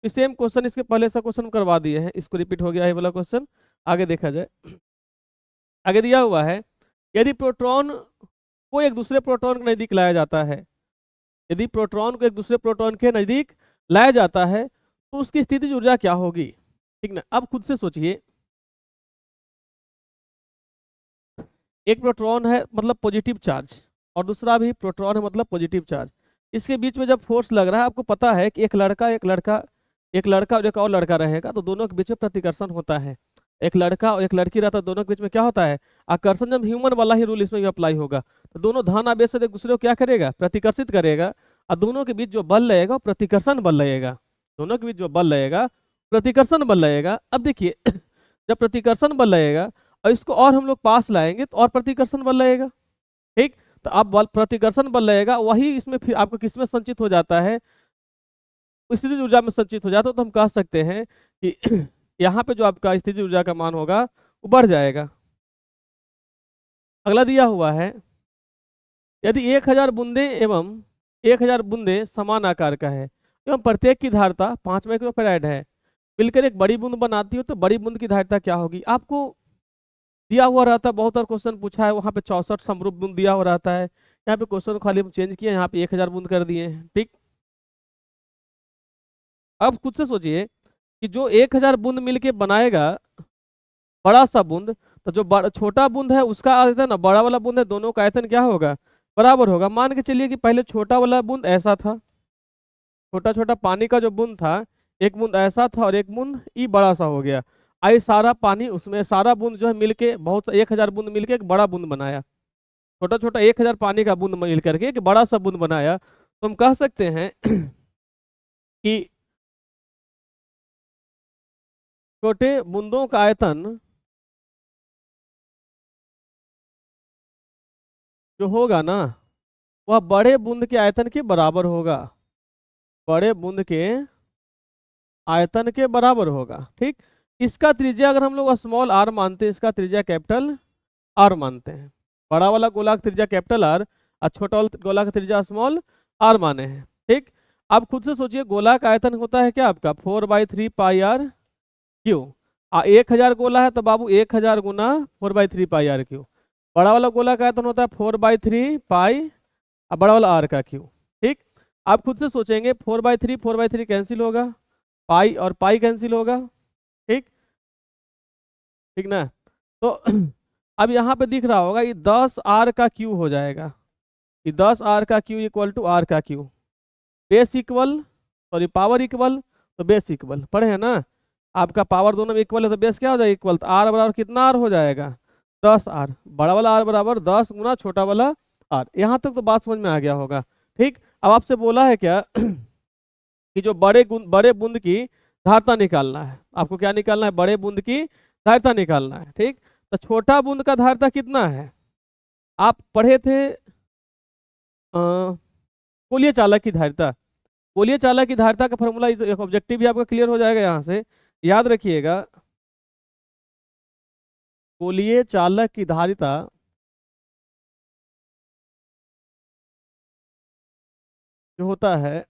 सेम क्वेश्चन इसके पहले से क्वेश्चन करवा दिए हैं, इसको रिपीट हो गया है वाला क्वेश्चन। आगे देखा जाए, आगे दिया हुआ है, यदि प्रोटॉन को एक दूसरे प्रोटॉन के नजदीक लाया जाता है, यदि प्रोटॉन को एक दूसरे प्रोटॉन के नजदीक लाया जाता है तो उसकी स्थितिज ऊर्जा क्या होगी, ठीक ना। अब खुद से सोचिए, एक प्रोटॉन है मतलब पॉजिटिव चार्ज, और दूसरा भी प्रोटॉन है मतलब पॉजिटिव चार्ज। इसके बीच में जब फोर्स लग रहा है, आपको पता है कि एक लड़का और एक और लड़का रहेगा तो दोनों के बीच में प्रतिकर्षण होता है। एक लड़का और एक लड़की रहता है, दोनों के बीच में क्या होता है, आकर्षण। जब ह्यूमन वाला ही रूल इसमें भी अप्लाई होगा तो दोनों धन आवेश से एक दूसरे को क्या करेगा, प्रतिकर्षित करेगा। और दोनों के बीच जो बल लगेगा वो प्रतिकर्षण बल लगेगा, दोनों के बीच जो बल लगेगा प्रतिकर्षण बल लगेगा। अब देखिए जब प्रतिकर्षण बल लगेगा और इसको और हम लोग पास लाएंगे तो और प्रतिकर्षण बल लगेगा, ठीक। तो अब बल प्रतिकर्षण बल लगेगा, वही इसमें फिर आपको किसमें संचित हो जाता है, स्थितिज ऊर्जा में संचित हो जाता है। तो हम कह सकते हैं कि यहाँ पे जो आपका स्थितिज ऊर्जा का मान होगा वो बढ़ जाएगा। अगला दिया हुआ है, यदि 1000 बूंदे एवं 1000 बूंदे समान आकार का है एवं प्रत्येक की धारिता 5 माइक्रोफैराड है, मिलकर एक बड़ी बूंद बनाती हो तो बड़ी बूंद की धारिता क्या होगी। आपको दिया हुआ रहता है, बहुत सारा क्वेश्चन पूछा है, वहाँ पे 64 समरूप बूंद दिया हुआ रहता है। यहाँ पे क्वेश्चन को खाली हम चेंज किए, यहाँ पे 1000 बूंद कर दिए हैं, ठीक। अब खुद से सोचिए कि जो 1000 बूंद मिलके बनाएगा बड़ा सा बूंद, तो जो छोटा बूंद है उसका आयतन और बड़ा वाला बूंद है, दोनों का आयतन क्या होगा, बराबर होगा। मान के चलिए कि पहले छोटा वाला बूंद ऐसा था, छोटा छोटा पानी का जो बूंद था, एक बूंद ऐसा था और एक बूंद ई बड़ा सा हो गया। आई सारा पानी उसमें, सारा बूंद जो है मिलके बहुत 1000 बूंद मिलके एक बड़ा बूंद बनाया। छोटा छोटा 1000 पानी का बूंद मिल करके एक बड़ा सा बूंद बनाया। तो हम कह सकते हैं कि छोटे बूंदों का आयतन जो होगा ना, वह बड़े बूंद के आयतन के बराबर होगा। बड़े बूंद के आयतन के बराबर होगा। ठीक। इसका त्रिज्या अगर हम लोग स्मॉल आर मानते हैं, इसका त्रिज्या कैपिटल आर मानते हैं। बड़ा वाला गोला का त्रिज्या कैपिटल आर और छोटा वाला गोला का त्रिज्या स्मॉल आर माने हैं। ठीक। अब खुद से सोचिए, गोला का आयतन होता है क्या आपका 4/3 पाई आर क्यू। 1000 गोला है तो बाबू 1000 गुना 4/3 पाई आर क्यू। बड़ा वाला गोला का आयतन होता है 4/3 पाई और बड़ा वाला आर का क्यू। ठीक। आप खुद से सोचेंगे 4/3 कैंसिल होगा, पाई और पाई कैंसिल होगा। ठीक। ठीक ना। तो अब यहाँ पे दिख रहा होगा ये 10 आर का क्यू हो जाएगा। ये 10 आर का क्यू इक्वल टू आर का Q. Base equal, sorry power equal तो बेस इक्वल, पढ़े हैं ना। आपका पावर दोनों में इक्वल है तो बेस क्या हो जाएगा इक्वल। तो आर बराबर कितना आर हो जाएगा 10 आर। बड़ा वाला आर बराबर 10 गुना छोटा वाला आर। यहाँ तक तो बात समझ में आ गया होगा। ठीक। अब आपसे बोला है क्या कि जो बड़े बूंद की धारता निकालना है। आपको क्या निकालना है, बड़े बूंद की धारता निकालना है। ठीक। तो छोटा बूंद का धारता कितना है, आप पढ़े थे गोलीय चालक की धारिता। गोलीय चालक की धारिता का फॉर्मूला, एक ऑब्जेक्टिव भी आपका क्लियर हो जाएगा यहाँ से, याद रखिएगा। गोलीय चालक की धारिता जो होता है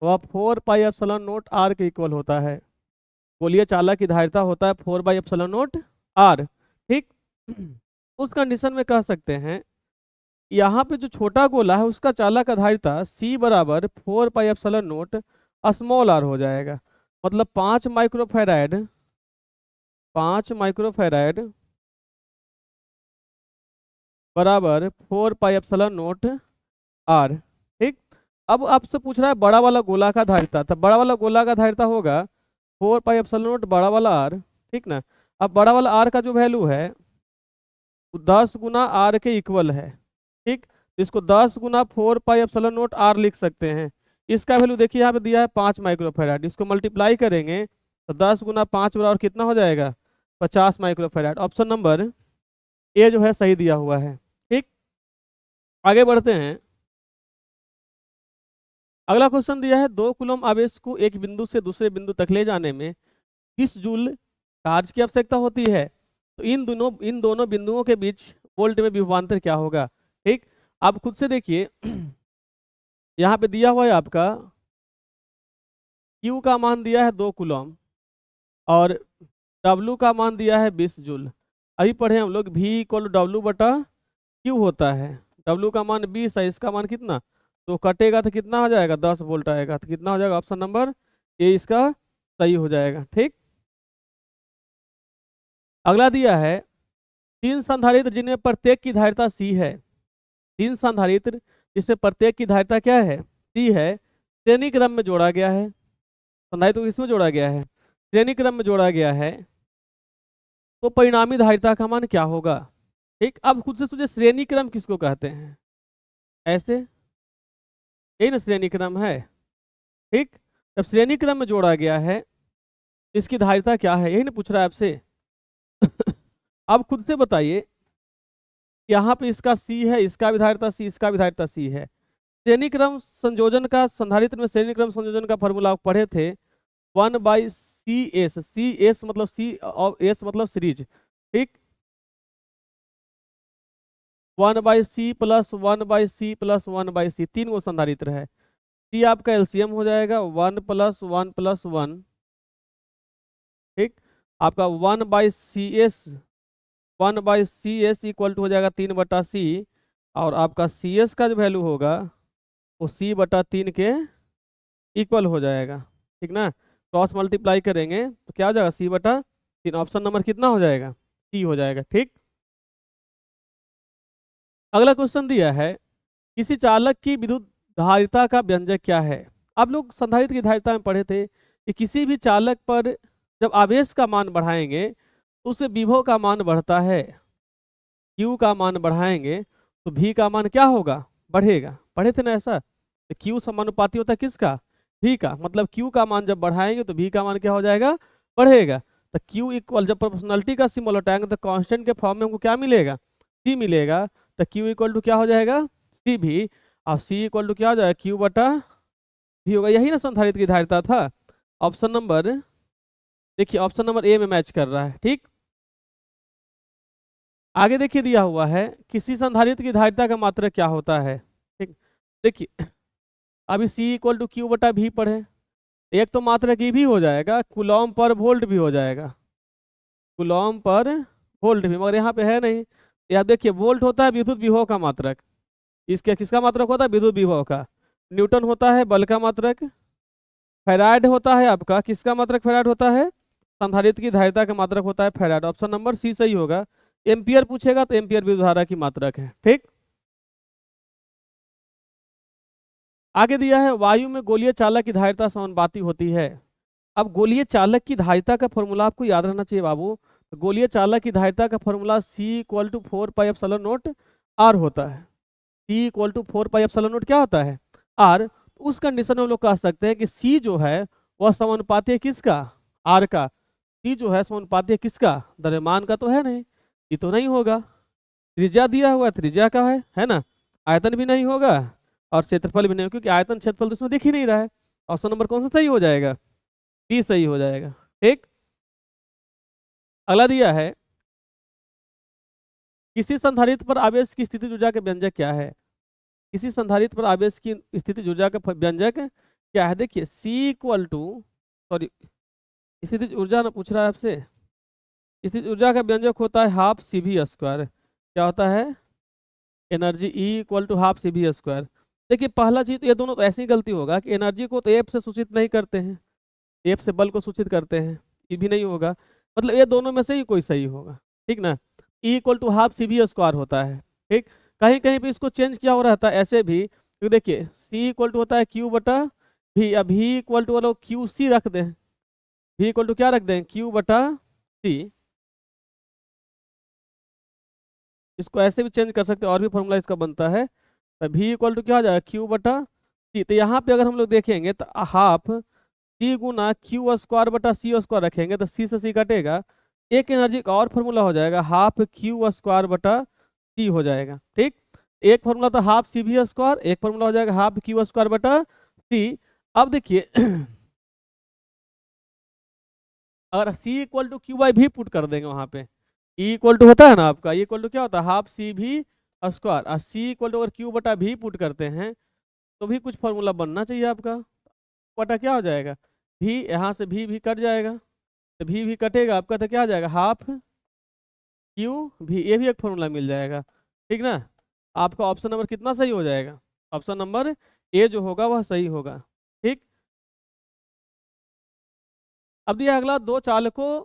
वह 4 पाई एप्सिलॉन नॉट आर के इक्वल होता है। गोलीय चालक की धारिता होता है 4 पाई एप्सिलॉन नॉट आर। ठीक। उस कंडीशन में कह सकते हैं यहाँ पे जो छोटा गोला है उसका चालक का धारिता C बराबर 4 pi epsilon not small R हो जाएगा। मतलब 5 माइक्रोफैराड बराबर 4 पाई एप्सिलॉन नॉट आर। ठीक। अब आपसे पूछ रहा है बड़ा वाला गोला का धारिता, तो बड़ा वाला गोला का धारिता होगा 4 पाई एप्सिलॉन नॉट बड़ा वाला आर। ठीक ना। अब बड़ा वाला आर का जो वैल्यू है वो 10 गुना आर के इक्वल है। ठीक। तो इसको 10 गुना 4 पाई एप्सिलॉन नॉट आर लिख सकते हैं। इसका वैल्यू देखिए यहाँ पे दिया है 5 माइक्रोफैराड। इसको मल्टीप्लाई करेंगे तो 10 गुना 5 बराबर कितना हो जाएगा 50 माइक्रोफैराड। ऑप्शन नंबर ए जो है सही दिया हुआ है। ठीक। आगे बढ़ते हैं। अगला क्वेश्चन दिया है 2 कूलम आवेश को एक बिंदु से दूसरे बिंदु तक ले जाने में 20 जूल चार्ज की आवश्यकता होती है। तो इन दोनों बिंदुओं के बीच वोल्ट में विभवांतर क्या होगा। ठीक। आप खुद से देखिए यहाँ पे दिया हुआ है आपका Q का मान दिया है 2 कूलम और W का मान दिया है 20 जूल। अभी पढ़े हम लोग V इक्वल W बटा Q होता है। W का मान 20 है, इसका मान कितना, तो कटेगा तो कितना हो जाएगा 10 वोल्ट आएगा। तो कितना हो जाएगा ऑप्शन नंबर ए इसका सही हो जाएगा। ठीक। अगला दिया है 3 संधारित्र जिनमें प्रत्येक की धारिता C है। 3 संधारित्र जिसमें प्रत्येक की धारिता क्या है C है, श्रेणी क्रम में जोड़ा गया है। संधारित्र को इसमें जोड़ा गया है, श्रेणी क्रम में जोड़ा गया है। तो परिणामी धारिता का मान क्या होगा। ठीक। अब खुद से सोचिए श्रेणी क्रम किसको कहते हैं, ऐसे यही ना श्रेणी क्रम है। ठीक। जब श्रेणी क्रम में जोड़ा गया है इसकी धारिता क्या है, यही ना पूछ रहा है आपसे। अब खुद से बताइए, यहाँ पे इसका C है, इसका भी धारिता C, इसका भी धारिता C है। श्रेणी क्रम संयोजन का, संधारित्र में श्रेणी क्रम संयोजन का फॉर्मूला आप पढ़े थे 1/CS। CS मतलब C और S मतलब सीरीज। ठीक। 1/C plus 1/C plus 1/C 3 वो संधारित्र है। C आपका एलसीएम हो जाएगा 1 + 1 + 1। ठीक। आपका 1/CS इक्वल टू हो जाएगा 3/C और आपका CS का जो वैल्यू होगा वो C/3 के इक्वल हो जाएगा। ठीक ना। क्रॉस मल्टीप्लाई करेंगे तो क्या हो जाएगा C/3। ऑप्शन नंबर कितना हो जाएगा C हो जाएगा। ठीक। अगला क्वेश्चन दिया है किसी चालक की विद्युत धारिता का व्यंजक क्या है। आप लोग संधारित्र की धारिता में पढ़े थे कि किसी भी चालक पर जब आवेश का मान बढ़ाएंगे तो उससे विभव का मान बढ़ता है। Q का मान बढ़ाएंगे तो V का मान क्या होगा, बढ़ेगा। पढ़े थे ना ऐसा? तो Q समानुपाती होता है किसका, V का। मतलब Q का मान जब बढ़ाएंगे तो V का मान क्या हो जाएगा, बढ़ेगा। तो Q इक्वल, जब प्रोपोर्शनलिटी का सिंबल हटाएंगे तो कांस्टेंट के फॉर्म में हमको क्या मिलेगा, C मिलेगा। तो Q इक्वल टू क्या हो जाएगा, CV। और C इक्वल टू क्या हो जाएगा, Q बटा V होगा। यही ना संधारित्र की धारिता था। ऑप्शन नंबर, देखिए ऑप्शन नंबर ए में मैच कर रहा है। ठीक, आगे देखिए दिया हुआ है किसी संधारित्र की धारिता का मात्रक क्या होता है। ठीक, देखिए अभी C इक्वल टू क्यू बटा भी पढ़े, एक तो मात्रक ई भी हो जाएगा, कूलॉम पर वोल्ट भी हो जाएगा, कूलॉम पर वोल्ट भी, मगर यहाँ पे है नहीं। या देखिए वोल्ट होता है विद्युत विभव का मात्रक, इसके किसका मात्रक होता है, विद्युत विभव का। न्यूटन होता है बल का मात्रक। फैराड होता है आपका, किसका मात्रक फैराड होता है, संधारित्र की धारिता का मात्रक होता है फैराड। ऑप्शन नंबर सी सही होगा। एम्पियर पूछेगा तो एम्पियर विद्युत धारा की मात्रक है। ठीक, आगे दिया है वायु में गोलीय चालक की धारिता समानुपाती होती है। अब गोलीय चालक की धारिता का फॉर्मूला आपको याद रहना चाहिए बाबू। गोलीय चालक की धारिता का formula C equal to 4πε0 R होता है। C इक्वल टू 4πε0 क्या होता है, R। उस कंडीशन में हम लोग कह सकते हैं कि C जो है वह समानुपाती है किसका, R का। C जो है समानुपाती है किसका, द्रव्यमान का तो है नहीं, ये तो नहीं होगा। त्रिज्या दिया हुआ है, त्रिज्या का है ना। आयतन भी नहीं होगा और क्षेत्रफल भी नहीं होगा, क्योंकि आयतन क्षेत्रफल तो इसमें दिख ही नहीं रहा है। ऑप्शन नंबर कौन सा सही हो जाएगा, बी सही हो जाएगा। ठीक, अगला दिया है किसी संधारित्र पर आवेश की स्थिति ऊर्जा के व्यंजक क्या है। किसी संधारित्र पर आवेश की स्थिति ऊर्जा का व्यंजक क्या है। देखिए C इक्वल टू, सॉरी स्थिति ऊर्जा ना पूछ रहा है आपसे, स्थिति ऊर्जा का व्यंजक होता है हाफ CV²। क्या होता है, energy E equal to half CV²। देखिए पहला चीज, ये दोनों तो ऐसी गलती होगा कि एनर्जी को तो एफ से सूचित नहीं करते हैं, एफ से बल को सूचित करते हैं, ये भी नहीं होगा। मतलब ये दोनों में से ही कोई सही होगा। ठीक ना, E equal to half CV² होता है। ठीक, कहीं कहीं पे इसको चेंज किया हो रहता है ऐसे भी, तो देखिए C इक्वल टू होता है Q बटा V। अब V इक्वल टू वालों QC रख दें, V इक्वल टू क्या रख दें, Q बटा C। इसको ऐसे भी चेंज कर सकते हैं और भी फॉर्मूला इसका बनता है। तो V इक्वल टू क्या हो जाएगा, Q बटा C। तो यहाँ पे अगर हम लोग देखेंगे तो हाफ C गुना Q² बटा C² रखेंगे तो C से C कटेगा। एक एनर्जी का और फॉर्मूला हो जाएगा, हाफ Q² बटा C हो जाएगा। ठीक, एक फॉर्मूला था हाफ CV², एक फॉर्मूला हो जाएगा हाफ Q² बटा C। अब देखिए अगर C equal to Q by भी पुट कर देंगे वहां पे, E इक्वल टू होता है ना आपका, E इक्वल टू क्या होता है, हाफ CV² और C इक्वल टू अगर Q बटा भी पुट करते हैं तो भी कुछ फॉर्मूला बनना चाहिए आपका। बटा क्या हो जाएगा, भी, यहाँ से भी कट जाएगा, तो भी कटेगा आपका, तो क्या आ जाएगा, हाफ Q भी, ये भी एक फॉर्मूला मिल जाएगा। ठीक ना, आपका ऑप्शन नंबर कितना सही हो जाएगा, ऑप्शन नंबर ए जो होगा वह सही होगा। ठीक, अब दिया अगला, दो चालकों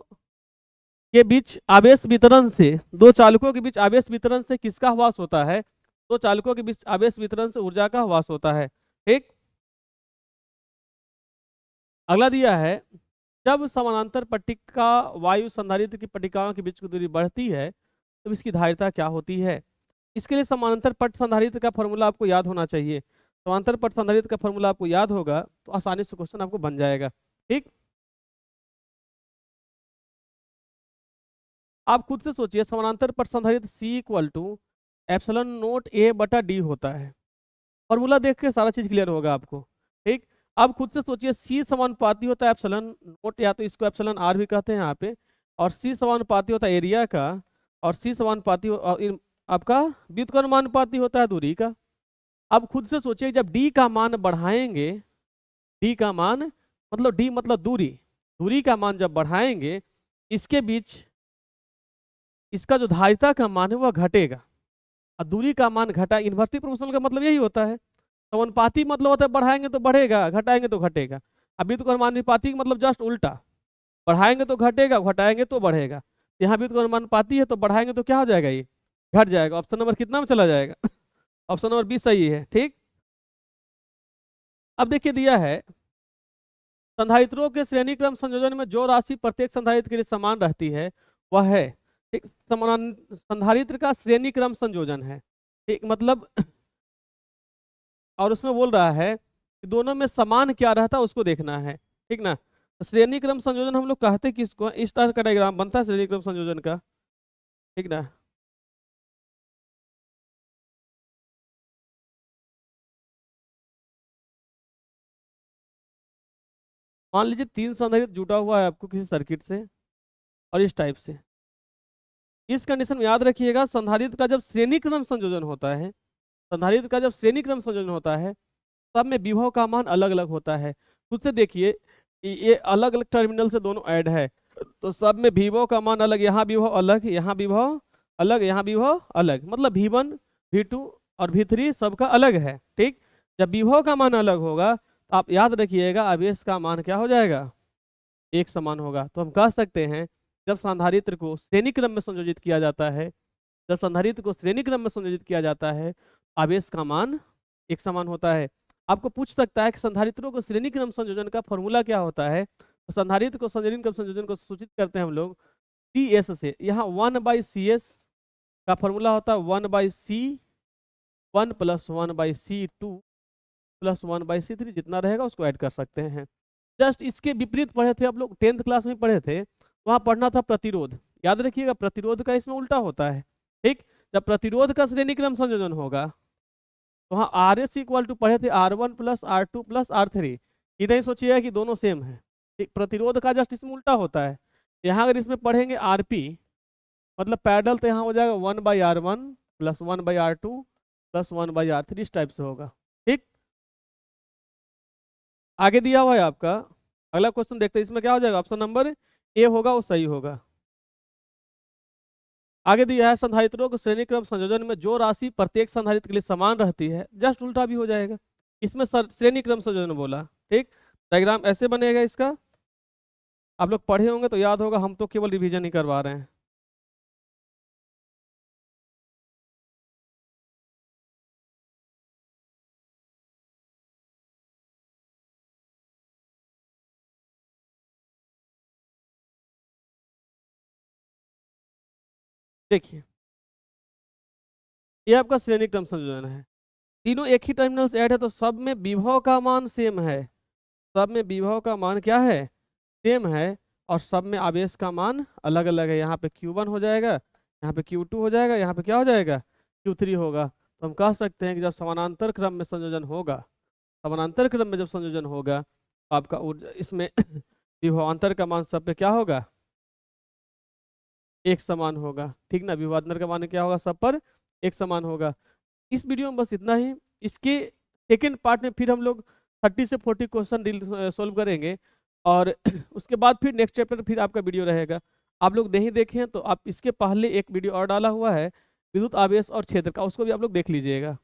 के बीच आवेश वितरण से, दो चालकों के बीच आवेश वितरण से किसका ह्रास होता है। दो चालकों के बीच आवेश वितरण से ऊर्जा का ह्रास होता है। ठीक, अगला दिया है जब समानांतर पट्टिका वायु संधारित्र की पट्टिकाओं के बीच की दूरी बढ़ती है तो इसकी धारिता क्या होती है। इसके लिए समानांतर पट्ट संधारित्र का फॉर्मूला आपको याद होना चाहिए। समानांतर पट्ट संधारित्र का फॉर्मूला आपको याद होगा तो आसानी से क्वेश्चन आपको बन जाएगा। ठीक, आप खुद से सोचिए, समानांतर पट्ट संधारित्र C equal to epsilon not A बटा D होता है। फॉर्मूला देख के सारा चीज क्लियर होगा आपको। ठीक, अब खुद से सोचिए, C समानुपाती होता है एप्सिलॉन नोट, या तो इसको एप्सिलॉन R भी कहते हैं यहाँ पे, और C समानुपाती होता है एरिया का, और C समानुपाती आपका व्युत्क्रमानुपाती होता है दूरी का। अब खुद से सोचिए, जब D का मान बढ़ाएंगे, D का मान मतलब D मतलब दूरी, दूरी का मान जब बढ़ाएंगे इसके बीच इसका जो धारिता का मान है वह घटेगा, और दूरी का मान घटा, इन्वर्सली प्रोपोर्शनल का मतलब यही होता है। समानुपाती मतलब होता है बढ़ाएंगे तो बढ़ेगा, घटाएंगे तो घटेगा। अभी तो समानुपाती मतलब जस्ट उल्टा, बढ़ाएंगे तो घटेगा, घटाएंगे तो बढ़ेगा। यहाँ भी तो समानुपाती है तो बढ़ाएंगे तो क्या हो जाएगा, ये घट जाएगा। ऑप्शन नंबर कितना में चला जाएगा ऑप्शन नंबर 20 सही है। ठीक, अब देखिए दिया है संधारित्रों के श्रेणी क्रम संयोजन में जो राशि प्रत्येक संधारित्र के लिए समान रहती है वह है एक समान संधारित्र का श्रेणी क्रम संयोजन है। ठीक, मतलब और उसमें बोल रहा है कि दोनों में समान क्या रहता है उसको देखना है। ठीक ना, श्रेणी क्रम संयोजन हम लोग कहते किसको, इस तरह का डायग्राम बनता है श्रेणी क्रम संयोजन का। ठीक ना, मान लीजिए 3 संधारित्र जुटा हुआ है आपको किसी सर्किट से और इस टाइप से। इस कंडीशन में याद रखिएगा संधारित्र का जब श्रेणी क्रम संयोजन होता है, संधारित्र का जब श्रेणी क्रम संयोजन होता है तब में विभव का मान अलग अलग होता है। खुद से देखिए ये अलग अलग टर्मिनल से दोनों ऐड है तो सब में विभव का मान अलग, यहाँ विभव अलग, यहाँ विभव अलग, यहाँ विभव अलग, मतलब V1 V2 और V3 सबका अलग है। ठीक, जब विभव का मान अलग होगा तो आप याद रखिएगा आवेश का मान क्या हो जाएगा, एक समान होगा। तो हम कह सकते हैं जब संधारित्र को श्रेणी क्रम में संयोजित किया जाता है, जब संधारित्र को श्रेणी क्रम में संयोजित किया जाता है आवेश का मान एक समान होता है। आपको पूछ सकता है कि संधारित्रों को श्रेणी क्रम संयोजन का फॉर्मूला क्या होता है, तो संधारित्र को श्रेणी क्रम संयोजन को सूचित करते हैं हम लोग CS से। यहाँ 1/CS का फॉर्मूला होता है 1/C1 + 1/C2 + 1/C3, जितना रहेगा उसको ऐड कर सकते हैं। जस्ट इसके विपरीत पढ़े थे आप लोग 10th क्लास में पढ़े थे, वहां पढ़ना था प्रतिरोध। याद रखिएगा प्रतिरोध का इसमें उल्टा होता है। ठीक, जब प्रतिरोध का श्रेणी क्रम संयोजन होगा तो वहाँ RS इक्वल टू पढ़े थे R1 + R2 + R3। ये नहीं सोचिएगा कि दोनों सेम है। ठीक, प्रतिरोध का जस्ट इसमें उल्टा होता है। यहाँ अगर इसमें पढ़ेंगे RP मतलब पैरेलल, तो यहाँ हो जाएगा 1/R1 + 1/R2 + 1/R3, इस टाइप से होगा। ठीक, आगे दिया हुआ है आपका अगला क्वेश्चन, देखते हैं इसमें क्या हो जाएगा। ऑप्शन नंबर ए होगा वो सही होगा। आगे दिया है संधारित्रों के श्रेणी क्रम संयोजन में जो राशि प्रत्येक संधारित्र के लिए समान रहती है, जस्ट उल्टा भी हो जाएगा। इसमें श्रेणी क्रम संयोजन बोला। ठीक, डायग्राम ऐसे बनेगा इसका, आप लोग पढ़े होंगे तो याद होगा, हम तो केवल रिवीजन ही करवा रहे हैं। देखिए ये आपका श्रेणी क्रम संयोजन है, तीनों एक ही टर्मिनल से ऐड है तो सब में विभव का मान सेम है, सब में विभव का मान क्या है, सेम है, और सब में आवेश का मान अलग अलग है। यहाँ पे Q1 हो जाएगा, यहाँ पे Q2 हो जाएगा, यहाँ पे क्या हो जाएगा Q3 होगा। तो हम कह सकते हैं कि जब समानांतर क्रम में संयोजन होगा, समानांतर क्रम में जब संयोजन होगा तो आपका ऊर्जा इसमें विभवांतर का मान सब पे क्या होगा, एक समान होगा। ठीक ना, विभवांतर का मान क्या होगा, सब पर एक समान होगा। इस वीडियो में बस इतना ही। इसके सेकेंड पार्ट में फिर हम लोग 30 से 40 क्वेश्चन सोल्व करेंगे और उसके बाद फिर नेक्स्ट चैप्टर फिर आपका वीडियो रहेगा। आप लोग नहीं देखे हैं तो आप इसके पहले एक वीडियो और डाला हुआ है विद्युत आवेश और क्षेत्र का, उसको भी आप लोग देख लीजिएगा।